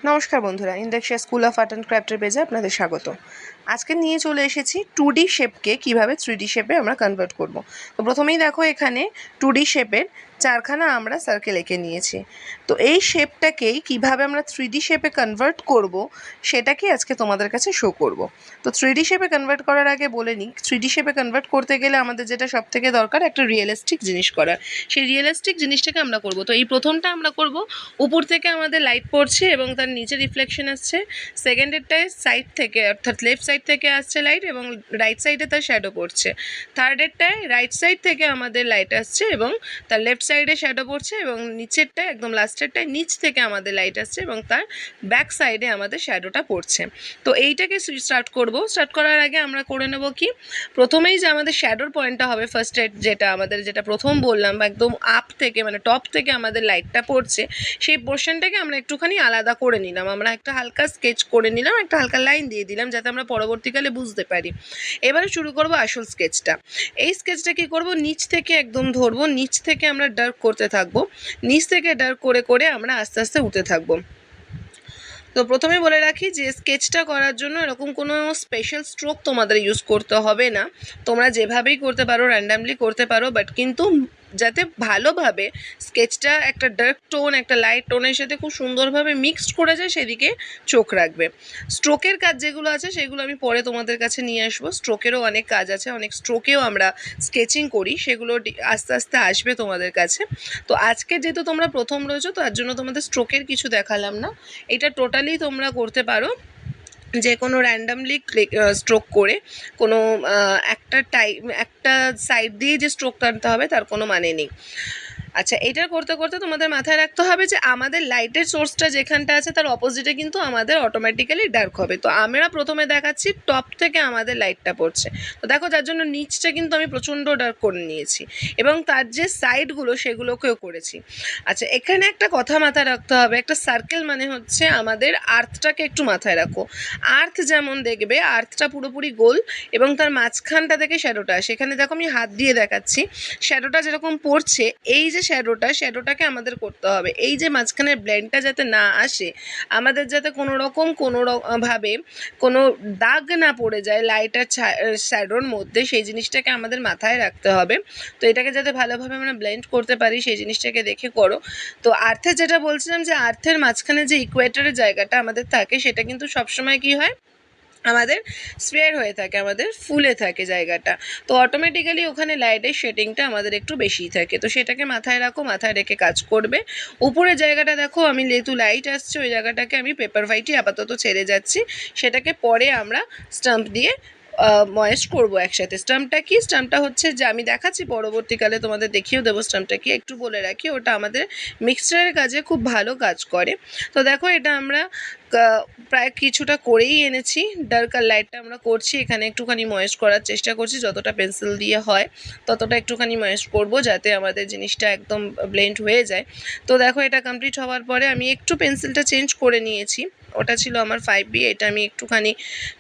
নমস্কার বন্ধুরা, ইন্ডাক্সিয়া school of art and ক্রাফটের পেজে আপনাদের স্বাগত। আজকে নিয়ে চলে এসেছি 2D শেপকে কীভাবে 3D শেপে আমরা কনভার্ট করব। তো প্রথমেই দেখো এখানে 2D শেপের চারখানা আমরা সার্কেল এঁকে নিয়েছি। তো এই শেপটাকেই কীভাবে আমরা 3D শেপে কনভার্ট করব সেটাকে আজকে তোমাদের কাছে শো করব। তো 3D শেপে কনভার্ট করার আগে বলে নিই, 3D শেপে কনভার্ট করতে গেলে আমাদের যেটা সবথেকে দরকার একটা রিয়েলিস্টিক জিনিস করার। সেই রিয়েলিস্টিক জিনিসটাকে আমরা করব। তো এই প্রথমটা আমরা করব, উপর থেকে আমাদের লাইট পড়ছে এবং তার নিচে রিফ্লেকশন আসছে। সেকেন্ডেরটায় সাইড থেকে অর্থাৎ লেফট সাইড থেকে আসছে লাইট এবং রাইট সাইডে তার শ্যাডো পড়ছে। থার্ডেরটায় রাইট সাইড থেকে আমাদের লাইট আসছে এবং তার লেফট সাইডে শ্যাডো পড়ছে এবং নিচেরটায় একদম লাস্টেরটায় নিচ থেকে আমাদের লাইট আসছে এবং তার ব্যাক সাইডে আমাদের শ্যাডোটা পড়ছে। তো এইটাকে স্টার্ট করব। স্টার্ট করার আগে আমরা করে নেব কি, প্রথমেই যে আমাদের শ্যাডোর পয়েন্টটা হবে ফার্স্ট যেটা প্রথম বললাম, একদম আপ থেকে মানে টপ থেকে আমাদের লাইটটা পড়ছে, সেই পোর্শনটাকে আমরা একটুখানি আলাদা করে নিলাম। আমরা একটা হালকা স্কেচ করে নিলাম, একটা হালকা লাইন দিয়ে দিলাম যাতে আমরা পরবর্তীকালে বুঝতে পারি। এবারে শুরু করব আসল স্কেচটা। এই স্কেচটা কি করব, নিচ থেকে একদম ধরবো, নিচ থেকে আমরা ডার্ক করতে থাকবো, নিচ থেকে ডার্ক করে করে আমরা আস্তে আস্তে উঠতে থাকবো। তো প্রথমে বলে রাখি যে স্কেচটা করার জন্য এরকম কোনো স্পেশাল স্ট্রোক তোমাদের ইউজ করতে হবে না, তোমরা যেভাবেই করতে পারো, র্যান্ডামলি করতে পারো, বাট কিন্তু যাতে ভালোভাবে স্কেচটা একটা ডার্ক টোন একটা লাইট টোনের সাথে খুব সুন্দরভাবে মিক্সড করে যায় সেদিকে চোখ রাখবে। স্ট্রোকের কাজ যেগুলো আছে সেগুলো আমি পরে তোমাদের কাছে নিয়ে আসবো। স্ট্রোকেরও অনেক কাজ আছে, অনেক স্ট্রোকেও আমরা স্কেচিং করি, সেগুলো আস্তে আস্তে আসবে তোমাদের কাছে। তো আজকে যেহেতু তোমরা প্রথম রয়েছো তার জন্য তোমাদের স্ট্রোকের কিছু দেখালাম না। এটা টোটালি তোমরা করতে পারো যে কোনো র্যান্ডামলি স্ট্রোক করে, কোনো একটা সাইড দিয়ে যে স্ট্রোক টানতে হবে তার কোনো মানে নেই। আচ্ছা, এটা করতে করতে তোমাদের মাথায় রাখতে হবে যে আমাদের লাইটের সোর্সটা যেখানটা আছে তার অপোজিটে কিন্তু আমাদের অটোমেটিক্যালি ডার্ক হবে। তো আমরা প্রথমে দেখাচ্ছি টপ থেকে আমাদের লাইটটা পড়ছে। তো দেখো, যার জন্য নিচটা কিন্তু আমি প্রচণ্ড ডার্ক করে নিয়েছি এবং তার যে সাইডগুলো সেগুলোকেও করেছি। আচ্ছা, এখানে একটা কথা মাথায় রাখতে হবে, একটা সার্কেল মানে হচ্ছে আমাদের আর্থটাকে একটু মাথায় রাখো। আর্থ যেমন দেখবে, আর্থটা পুরোপুরি গোল এবং তার মাঝখানটা থেকে শ্যাডোটা আসে। এখানে দেখো আমি হাত দিয়ে দেখাচ্ছি, শ্যাডোটা যেরকম পড়ছে, এই যে শ্যাডোটাকে আমাদের করতে হবে। এই যে মাঝখানের ব্লেন্ডটা যাতে না আসে, আমাদের যাতে কোনো ভাবে কোনো দাগ না পড়ে যায় লাইট আর শ্যাডোর মধ্যে, সেই জিনিসটাকে আমাদের মাথায় রাখতে হবে। তো এটাকে যাতে ভালোভাবে আমরা ব্লেন্ড করতে পারি সেই জিনিসটাকে দেখে করো। তো আর্থের যেটা বলছিলাম, যে আর্থের মাঝখানে যে ইকুয়েটরের জায়গাটা আমাদের থাকে সেটা কিন্তু সবসময় কি হয়, আমাদের স্ফিয়ার হয়ে থাকে, আমাদের ফুলে থাকে জায়গাটা। তো অটোমেটিক্যালি ওখানে লাইটের শেডিংটা আমাদের একটু বেশিই থাকে। তো সেটাকে মাথায় রাখো, মাথায় রেখে কাজ করবে। উপরের জায়গাটা দেখো আমি যেহেতু লাইট আসছে ওই জায়গাটাকে আমি পেপার হোয়াইটই আপাতত ছেড়ে যাচ্ছি, সেটাকে পরে আমরা স্টাম্প দিয়ে ময়েস্ট করবো একসাথে। স্টাম্পটা হচ্ছে যে আমি দেখাচ্ছি পরবর্তীকালে, তোমাদের দেখিয়েও দেবো স্টাম্পটা কি। একটু বলে রাখি, ওটা আমাদের মিক্সচারের কাজে খুব ভালো কাজ করে। তো দেখো, এটা আমরা প্রায় কিছুটা করেই এনেছি। ডার্ক আর লাইটটা আমরা করছি, এখানে একটুখানি ময়েস্ট করার চেষ্টা করছি, যতটা পেন্সিল দিয়ে হয় ততটা একটুখানি ময়েস্ট করব যাতে আমাদের জিনিসটা একদম ব্লেন্ড হয়ে যায়। তো দেখো, এটা কমপ্লিট হওয়ার পরে আমি একটু পেন্সিলটা চেঞ্জ করে নিয়েছি। ওটা ছিল আমার 5B, এটা আমি একটুখানি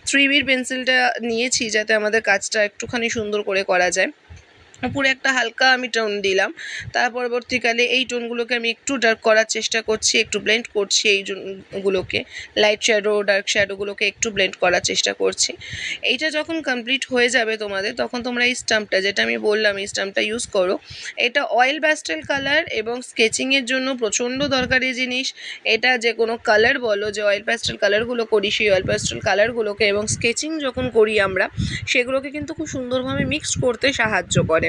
3Bর পেন্সিলটা নিয়েছি যাতে আমাদের কাজটা একটুখানি সুন্দর করে করা যায়। উপরে একটা হালকা আমি টোন দিলাম, তার পরবর্তীকালে এই টোনগুলোকে আমি একটু ডার্ক করার চেষ্টা করছি, একটু ব্লেন্ড করছি এই গুলোকে, লাইট শ্যাডো ডার্ক শ্যাডোগুলোকে একটু ব্লেন্ড করার চেষ্টা করছি। এইটা যখন কমপ্লিট হয়ে যাবে তোমাদের, তখন তোমরা এই স্টাম্পটা, যেটা আমি বললাম এই স্টাম্পটা ইউজ করো। এটা অয়েল প্যাস্টেল কালার এবং স্কেচিংয়ের জন্য প্রচণ্ড দরকারি জিনিস। এটা যে কোনো কালার বলো, যে অয়েল প্যাস্টেল কালারগুলো করি সেই অয়েল প্যাস্টেল কালারগুলোকে এবং স্কেচিং যখন করি আমরা, সেগুলোকে কিন্তু খুব সুন্দরভাবে মিক্সড করতে সাহায্য করে।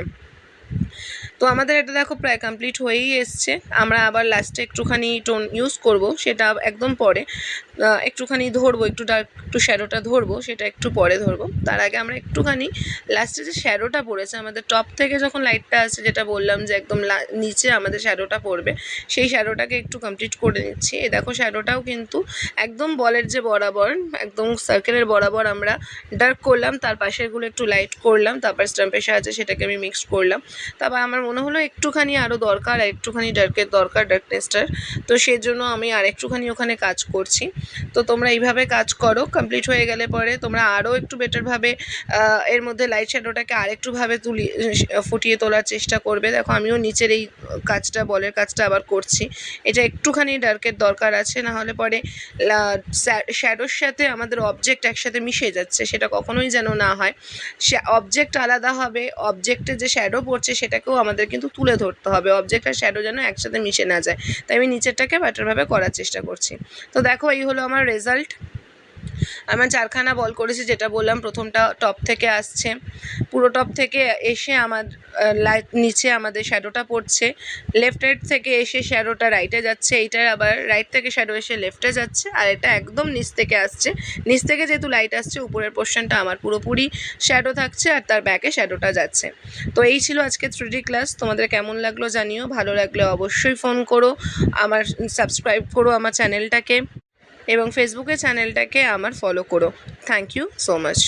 তো আমাদের এটা দেখো প্রায় কমপ্লিট হয়েই এসছে। আমরা আবার লাস্টে একটুখানি টোন ইউজ করব, সেটা একদম পরে। একটুখানি ধরবো, একটু ডার্ক একটু শ্যাডোটা ধরবো, সেটা একটু পরে ধরবো। তার আগে আমরা একটুখানি লাস্টে যে শ্যাডোটা পড়েছে আমাদের টপ থেকে যখন লাইটটা আসছে, যেটা বললাম যে একদম নিচে আমাদের শ্যাডোটা পড়বে, সেই শ্যাডোটাকে একটু কমপ্লিট করে নিচ্ছি। এই দেখো, শ্যাডোটাও কিন্তু একদম বলের যে বরাবর, একদম সার্কেলের বরাবর আমরা ডার্ক করলাম, তার পাশেরগুলো একটু লাইট করলাম, তারপর স্টাম্পের সাহায্যে সেটাকে আমি মিক্সড করলাম। তারপর আমার মনে হলো একটুখানি আরও দরকার, একটুখানি ডার্কের দরকার, ডার্কনেসটার। তো সেজন্য আমি আর একটুখানি ওখানে কাজ করছি। তো তোমরা এইভাবে কাজ করো। কমপ্লিট হয়ে গেলে পরে তোমরা আরও একটু বেটারভাবে এর মধ্যে লাইট শ্যাডোটাকে আরেকটুভাবে ফুটিয়ে তোলার চেষ্টা করবে। দেখো আমিও নিচের এই কাজটা, বলের কাজটা আবার করছি। এটা একটুখানি ডার্কের দরকার আছে, নাহলে পরে শ্যাডোর সাথে আমাদের অবজেক্ট একসাথে মিশে যাচ্ছে, সেটা কখনোই যেন না হয়। অবজেক্ট আলাদা হবে, অবজেক্টে যে শ্যাডো পড়ছে সেটাকেও আমাদের কিন্তু তুলে ধরতে হবে, অবজেক্ট আর শ্যাডো যেন একসাথে মিশে না যায়। তাই আমি নিচেরটাকে বেটারভাবে করার চেষ্টা করছি। তো দেখো এই হলো আমার রেজাল্ট। আমার 4খানা বল করেছি, যেটা বললাম প্রথমটা টপ থেকে আসছে, পুরো টপ থেকে এসে আমার নিচে আমাদের শ্যাডোটা পড়ছে, লেফট রাইট থেকে এসে শ্যাডোটা রাইটে যাচ্ছে, এইটার আবার রাইট থেকে শ্যাডো এসে লেফটে যাচ্ছে, আর এটা একদম নিচ থেকে আসছে। নিচ থেকে যেহেতু লাইট আসছে, উপরের পোর্শনটা আমার পুরোপুরি শ্যাডো থাকছে আর তার ব্যাকে শ্যাডোটা যাচ্ছে। তো এই ছিল আজকে 3D ক্লাস। তোমাদের কেমন লাগলো জানিও, ভালো লাগলে অবশ্যই ফোন করো, আমার সাবস্ক্রাইব করো আমার চ্যানেলটাকে, এবং ফেসবুকে চ্যানেলটাকে আমার ফলো করো। Thank you so much.